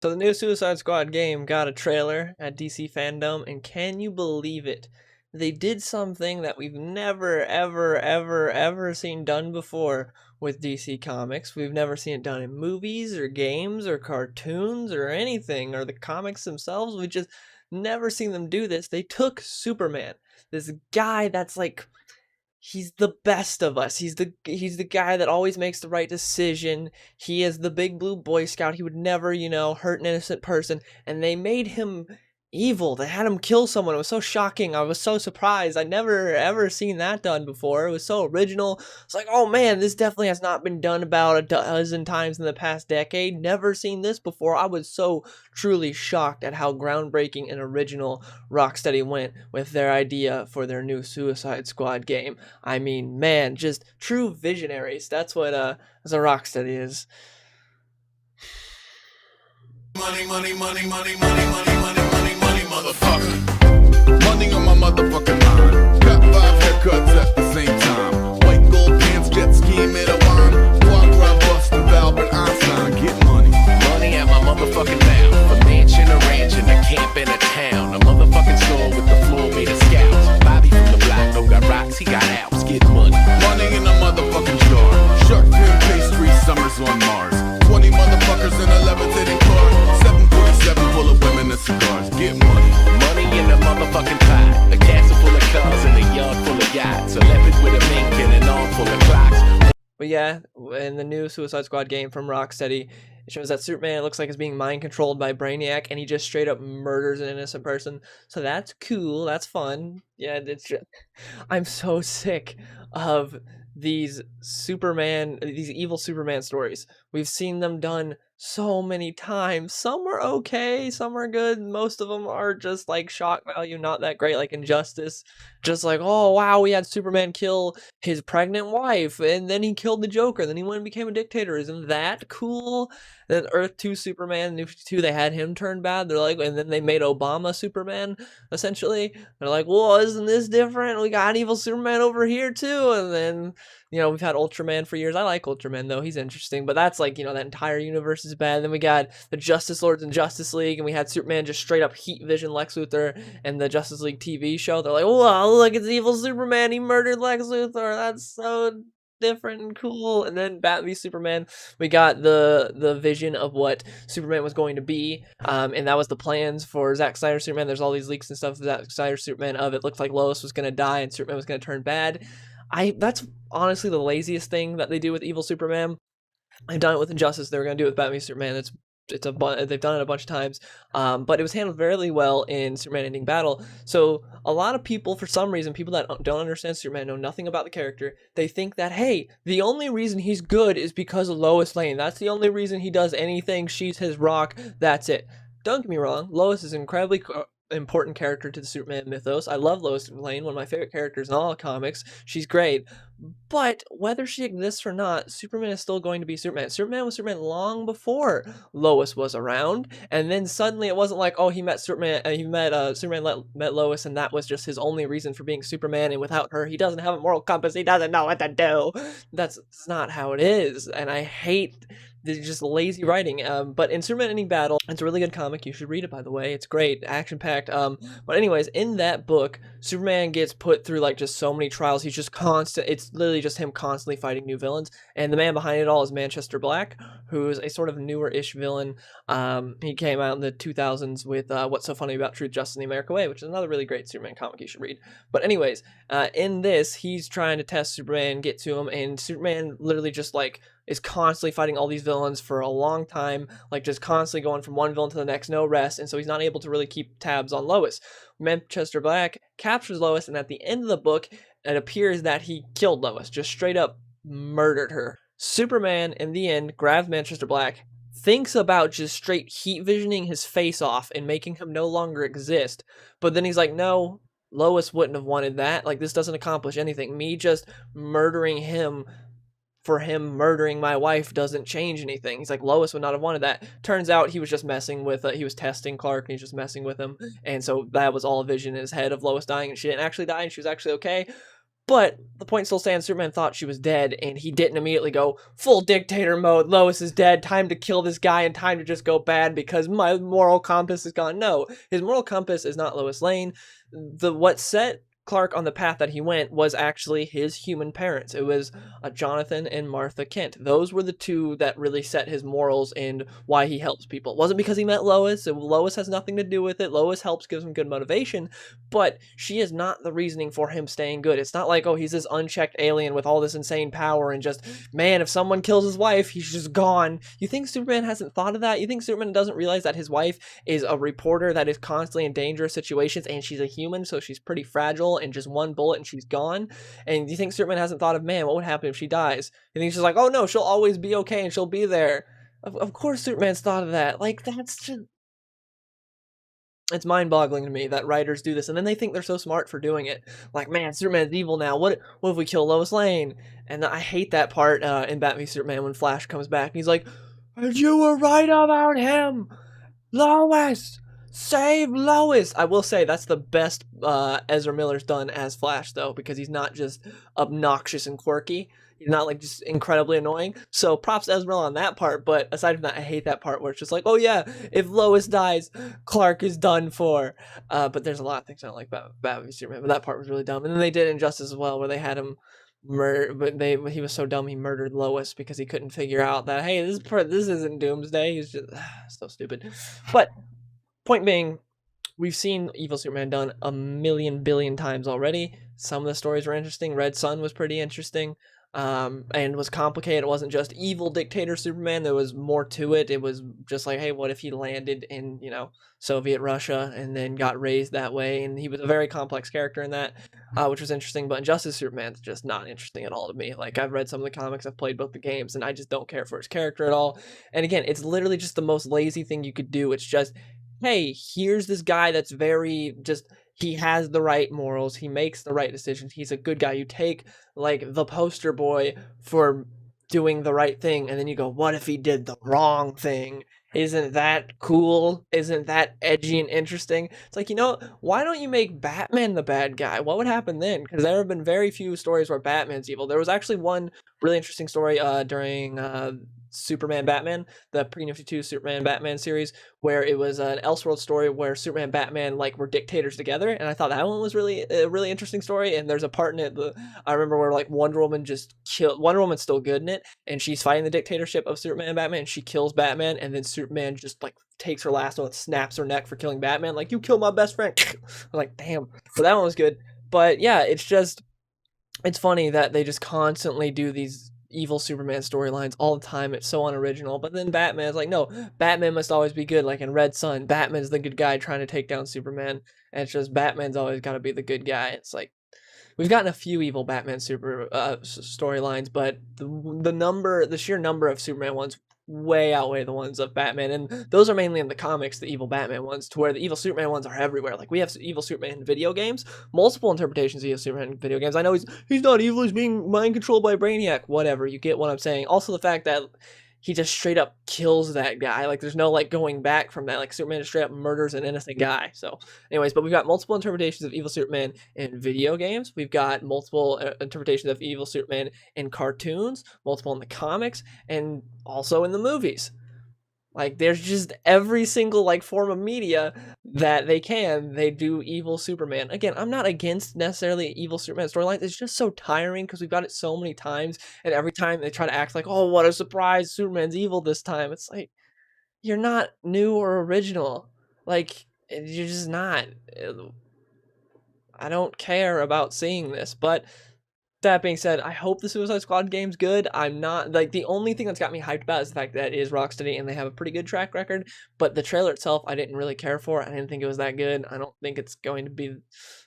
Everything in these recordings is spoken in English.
So the new Suicide Squad game got a trailer at DC Fandom, and can you believe it? They did something that we've never, ever, ever, ever seen done before with DC Comics. We've never seen it done in movies or games or cartoons or anything, or the comics themselves. We've just never seen them do this. They took Superman, this guy that's like he's the best of us. He's the guy that always makes the right decision. He is the big blue boy scout. He would never, hurt an innocent person. And they made him evil. They had him kill someone. It was so shocking. I was so surprised. I never ever seen that done before. It was so original. It's like, oh man, this definitely has not been done about a dozen times in the past decade. Never seen this before. I was so truly shocked at how groundbreaking and original Rocksteady went with their idea for their new Suicide Squad game. I mean, man, just true visionaries. That's what as a Rocksteady is. Money, money, money, money, money, money, money, money, money, motherfucker. Money on my motherfucking mind. Got 5 haircuts at the same time. White gold pants, jet ski, made a wine. Foie gras, Boston, Albert Einstein. Get money. Money at my motherfucking mouth. A mansion, a ranch, and a camp in a town. A motherfucking store with the floor made of scouts. Bobby from the block, no got rocks, he got outs. Get money. Money in a motherfucking jar. Shark fin pastry, summers on Mars. 20 motherfuckers in a levitating car. 747 full of women and cigars. Get money. Money in a motherfucking pot. A castle full of cars and a yard full of yachts. A leopard with a mink and an arm full of clocks. But yeah, in the new Suicide Squad game from Rocksteady, it shows that Superman looks like is being mind controlled by Brainiac, and he just straight up murders an innocent person. So that's cool. That's fun. Yeah, it's just, I'm so sick of these evil Superman stories. We've seen them done so many times. Some are okay, some are good. Most of them are just like shock value, not that great, like Injustice. Just like, oh wow, we had Superman kill his pregnant wife, and then he killed the Joker, then he went and became a dictator. Isn't that cool? Then Earth 2 Superman, New 2, they had him turn bad. They're like, and then they made Obama Superman, essentially. They're like, well, isn't this different? We got evil Superman over here too. And then, we've had Ultraman for years. I like Ultraman though, he's interesting. But that's like, that entire universe is bad. Then we got the Justice Lords in Justice League, and we had Superman just straight up heat vision Lex Luthor and the Justice League TV show. They're like, whoa, look, it's evil Superman. He murdered Lex Luthor. That's so different and cool. And then Batman v Superman, we got the vision of what Superman was going to be, and that was the plans for Zack Snyder's Superman. There's all these leaks and stuff of Zack Snyder's Superman of it looked like Lois was going to die and Superman was going to turn bad. That's honestly the laziest thing that they do with evil Superman. They've done it with Injustice. They were going to do it with Batman v Superman. They've done it a bunch of times, but it was handled very well in Superman Ending Battle. So a lot of people, for some reason, people that don't understand Superman, know nothing about the character, they think that, hey, the only reason he's good is because of Lois Lane. That's the only reason he does anything. She's his rock. That's it. Don't get me wrong. Lois is an incredibly important character to the Superman mythos. I love Lois Lane, one of my favorite characters in all comics. She's great. But whether she exists or not, Superman is still going to be Superman. Superman was Superman long before Lois was around, and then suddenly it wasn't like, oh, he met Superman, Superman met Lois, and that was just his only reason for being Superman, and without her, he doesn't have a moral compass, he doesn't know what to do. That's not how it is, and I hate just lazy writing. But in Superman Ending Battle, it's a really good comic. You should read it, by the way. It's great, action-packed. But anyways, in that book, Superman gets put through like just so many trials. He's just constant. It's literally just him constantly fighting new villains. And the man behind it all is Manchester Black, who's a sort of newer-ish villain. He came out in the 2000s with What's So Funny About Truth, Justice, and the American Way, which is another really great Superman comic you should read. But anyways, in this, he's trying to test Superman, get to him, and Superman literally just like is constantly fighting all these villains for a long time, like just constantly going from one villain to the next, no rest, and so he's not able to really keep tabs on Lois. Manchester Black captures Lois, and at the end of the book, it appears that he killed Lois, just straight up murdered her. Superman, in the end, grabs Manchester Black, thinks about just straight heat visioning his face off and making him no longer exist, but then he's like, no, Lois wouldn't have wanted that. Like, this doesn't accomplish anything. Me just murdering him for him murdering my wife doesn't change anything. He's like, Lois would not have wanted that. Turns out he was just messing with, he was testing Clark, and he's just messing with him. And so that was all a vision in his head of Lois dying, and she didn't actually die, and she was actually okay. But the point still stands, Superman thought she was dead, and he didn't immediately go full dictator mode, Lois is dead, time to kill this guy, and time to just go bad because my moral compass is gone. No, his moral compass is not Lois Lane. What set Clark on the path that he went was actually his human parents. It was Jonathan and Martha Kent. Those were the two that really set his morals and why he helps people. It wasn't because he met Lois. Lois has nothing to do with it. Lois helps, gives him good motivation, but she is not the reasoning for him staying good. It's not like, oh, he's this unchecked alien with all this insane power and just, man, if someone kills his wife, he's just gone. You think Superman hasn't thought of that? You think Superman doesn't realize that his wife is a reporter that is constantly in dangerous situations, and she's a human, so she's pretty fragile, and just one bullet and she's gone? And you think Superman hasn't thought of, man, what would happen if she dies? And he's just like, oh no, she'll always be okay and she'll be there. Of course Superman's thought of that. Like, that's just, it's mind-boggling to me that writers do this, and then they think they're so smart for doing it. Like, man, Superman's evil now. What if we kill Lois Lane? And I hate that part in Batman v Superman when Flash comes back and he's like, and you were right about him, Lois. Save Lois! I will say that's the best Ezra Miller's done as Flash, though, because he's not just obnoxious and quirky. He's not like just incredibly annoying. So props to Ezra Miller on that part, but aside from that, I hate that part where it's just like, oh yeah, if Lois dies, Clark is done for. But there's a lot of things I don't like about Batman v Superman, but that part was really dumb. And then they did Injustice as well, where they had him murder, but he was so dumb he murdered Lois because he couldn't figure out that, hey, this isn't Doomsday. He's just so stupid. But point being, we've seen Evil Superman done a million billion times already. Some of the stories were interesting. Red Sun was pretty interesting, and was complicated. It wasn't just evil dictator Superman. There was more to it. It was just like, hey, what if he landed in, Soviet Russia and then got raised that way? And he was a very complex character in that, which was interesting. But Injustice Superman's just not interesting at all to me. Like, I've read some of the comics, I've played both the games, and I just don't care for his character at all. And again, it's literally just the most lazy thing you could do. It's just, hey, here's this guy that's very just, he has the right morals, he makes the right decisions, he's a good guy. You take, like, the poster boy for doing the right thing, and then you go, what if he did the wrong thing? Isn't that cool? Isn't that edgy and interesting? It's like, why don't you make Batman the bad guy? What would happen then? Because there have been very few stories where Batman's evil. There was actually one really interesting story during Superman Batman, the Pre-New 52 Superman Batman series, where it was an Elseworld story where Superman and Batman were dictators together, and I thought that one was really a really interesting story. And there's a part in it I remember where Wonder Woman just killed. Wonder Woman's still good in it, and she's fighting the dictatorship of Superman and Batman, and she kills Batman, and then Superman just takes her lasso and snaps her neck for killing Batman, like, you killed my best friend. I'm like, damn. So that one was good. But yeah, it's funny that they just constantly do these evil Superman storylines all the time. It's so unoriginal. But then Batman's like, no, Batman must always be good. Like in Red Sun, Batman's the good guy trying to take down Superman, and it's just Batman's always got to be the good guy. It's like, we've gotten a few evil Batman storylines, but the sheer number of Superman ones way outweigh the ones of Batman, and those are mainly in the comics, the evil Batman ones, to where the evil Superman ones are everywhere. Like, we have evil Superman in video games, multiple interpretations of evil Superman in video games. I know he's not evil, he's being mind controlled by Brainiac, whatever, you get what I'm saying. Also the fact that he just straight up kills that guy. Like, there's no going back from that. Like, Superman just straight up murders an innocent guy. So anyways, but we've got multiple interpretations of evil Superman in video games. We've got multiple interpretations of evil Superman in cartoons, multiple in the comics, and also in the movies. Like, there's just every single form of media that they do evil Superman. Again, I'm not against necessarily evil Superman storylines. It's just so tiring because we've got it so many times, and every time they try to act like, oh, what a surprise, Superman's evil this time. It's like, you're not new or original. Like, you're just not. I don't care about seeing this, but that being said, I hope the Suicide Squad game's good. I'm not, the only thing that's got me hyped about is the fact that it is Rocksteady and they have a pretty good track record, but the trailer itself I didn't really care for. I didn't think it was that good. I don't think it's going to be,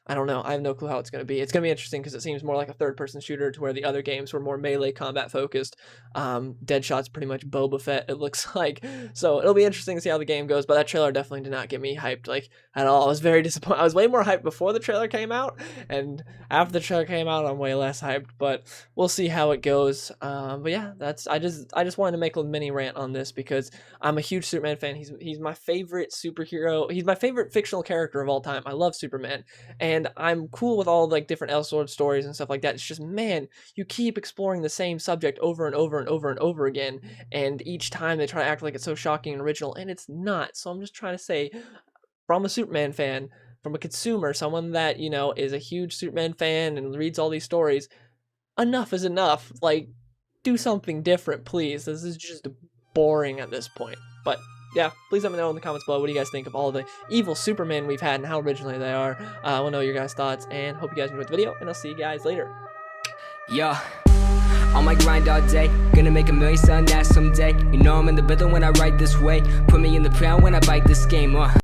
I don't know. I have no clue how it's going to be. It's going to be interesting because it seems more like a third-person shooter, to where the other games were more melee combat focused. Deadshot's pretty much Boba Fett, it looks like. So it'll be interesting to see how the game goes, but that trailer definitely did not get me hyped at all. I was very disappointed. I was way more hyped before the trailer came out, and after the trailer came out, I'm way less hyped, but we'll see how it goes. But yeah, I just wanted to make a mini rant on this because I'm a huge Superman fan. He's my favorite superhero. He's my favorite fictional character of all time. I love Superman, and I'm cool with all like different Elseworld stories and stuff like that. It's just, man, you keep exploring the same subject over and over and over and over again, and each time they try to act like it's so shocking and original, and it's not. So I'm just trying to say, from a Superman fan, from a consumer, someone that, you know, is a huge Superman fan and reads all these stories, enough is enough. Like, do something different, please. This is just boring at this point. But yeah, please let me know in the comments below what do you guys think of all the evil Superman we've had and how originally they are. I want to know your guys' thoughts, and hope you guys enjoyed the video, and I'll see you guys later. Yo, on my grind all day, gonna make $1 million, son, that someday. You know I'm in the building when I write this way. Put me in the ground when I bite this game,